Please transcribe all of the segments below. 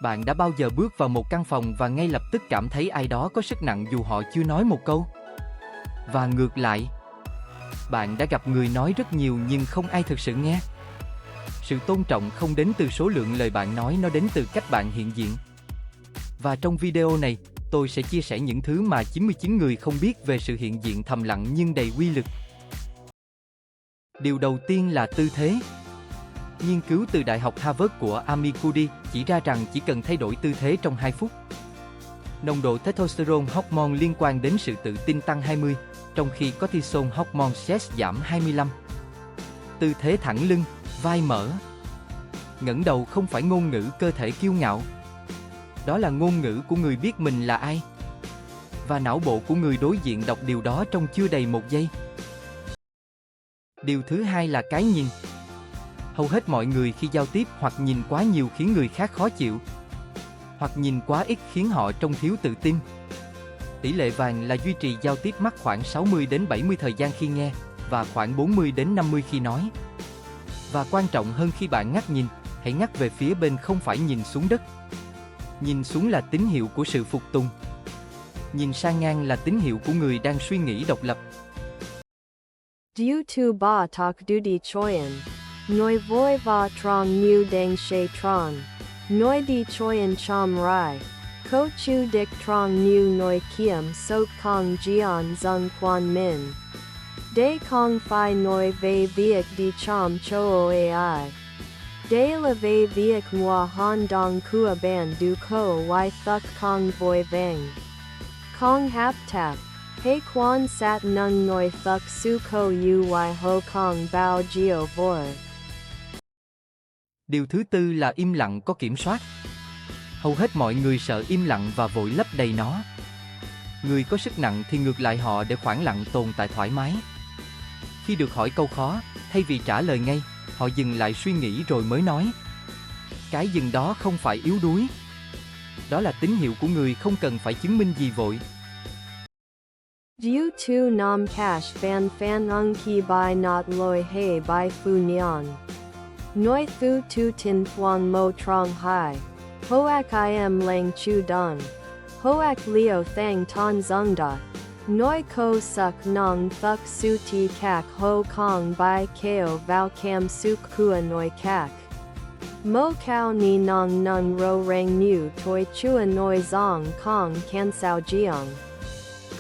Bạn đã bao giờ bước vào một căn phòng và ngay lập tức cảm thấy ai đó có sức nặng dù họ chưa nói một câu? Và ngược lại, bạn đã gặp người nói rất nhiều nhưng không ai thực sự nghe. Sự tôn trọng không đến từ số lượng lời bạn nói, nó đến từ cách bạn hiện diện. Và trong video này, tôi sẽ chia sẻ những thứ mà 99 người không biết về sự hiện diện thầm lặng nhưng đầy uy lực. Điều đầu tiên là tư thế. Nghiên cứu từ Đại học Harvard của Amy Cuddy chỉ ra rằng chỉ cần thay đổi tư thế trong 2 phút. Nồng độ testosterone hormone liên quan đến sự tự tin tăng 20, trong khi cortisol hormone stress giảm 25. Tư thế thẳng lưng, vai mở. Ngẩng đầu không phải ngôn ngữ cơ thể kiêu ngạo. Đó là ngôn ngữ của người biết mình là ai. Và não bộ của người đối diện đọc điều đó trong chưa đầy 1 giây. Điều thứ hai là cái nhìn. Hầu hết mọi người khi giao tiếp hoặc nhìn quá nhiều khiến người khác khó chịu, hoặc nhìn quá ít khiến họ trông thiếu tự tin. Tỷ lệ vàng là duy trì giao tiếp mắt khoảng 60 đến 70 thời gian khi nghe, và khoảng 40 đến 50 khi nói. Và quan trọng hơn, khi bạn ngắt nhìn, hãy ngắt về phía bên, không phải nhìn xuống đất. Nhìn xuống là tín hiệu của sự phục tùng. Nhìn sang ngang là tín hiệu của người đang suy nghĩ độc lập. Du tu ba tak du di choyen. Noi voi va trong mu deng she tron. Noi di choyen chom rai. Ko chu dik trong mu noi kiem sok kong jian zung quan min. De kong phi noi ve viek di chom cho ai. De la ve viek moi han dong kua ban du ko y thuk kong voi vang. Kong hap tap. He quan sat nung noi thuk su ko uy ho kong bao geo vor. Điều thứ tư là im lặng có kiểm soát. Hầu hết mọi người sợ im lặng và vội lấp đầy nó. Người có sức nặng thì ngược lại, họ để khoảng lặng tồn tại thoải mái. Khi được hỏi câu khó, thay vì trả lời ngay, họ dừng lại suy nghĩ rồi mới nói. Cái dừng đó không phải yếu đuối. Đó là tín hiệu của người không cần phải chứng minh gì vội. Du tu nam cash fan fan ung ki bai not loi he bai fu nyan. Noi thu tu tin thuang mo trong hai. Hoak I am lang chu dun. Hoak leo thang ton zung da. Noi ko suk nong thuk su ti kak ho kong bai keo vào cam suk kua noi kak. Mo kao ni nong nung ro rang mu toi chua noi zong kong kan sao jiang.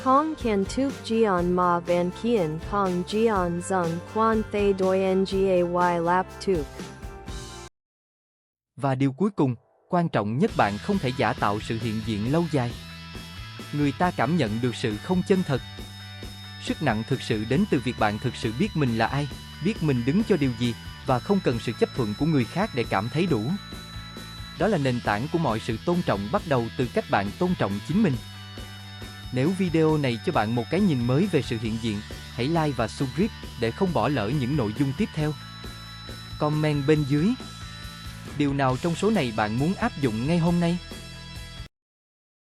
Kong kan tuk jian ma van kien kong jian zung quan thay doi ngay lap tuk. Và điều cuối cùng, quan trọng nhất, bạn không thể giả tạo sự hiện diện lâu dài. Người ta cảm nhận được sự không chân thật. Sức nặng thực sự đến từ việc bạn thực sự biết mình là ai, biết mình đứng cho điều gì, và không cần sự chấp thuận của người khác để cảm thấy đủ. Đó là nền tảng của mọi sự tôn trọng, bắt đầu từ cách bạn tôn trọng chính mình. Nếu video này cho bạn một cái nhìn mới về sự hiện diện, hãy like và subscribe để không bỏ lỡ những nội dung tiếp theo. Comment bên dưới. Điều nào trong số này bạn muốn áp dụng ngay hôm nay?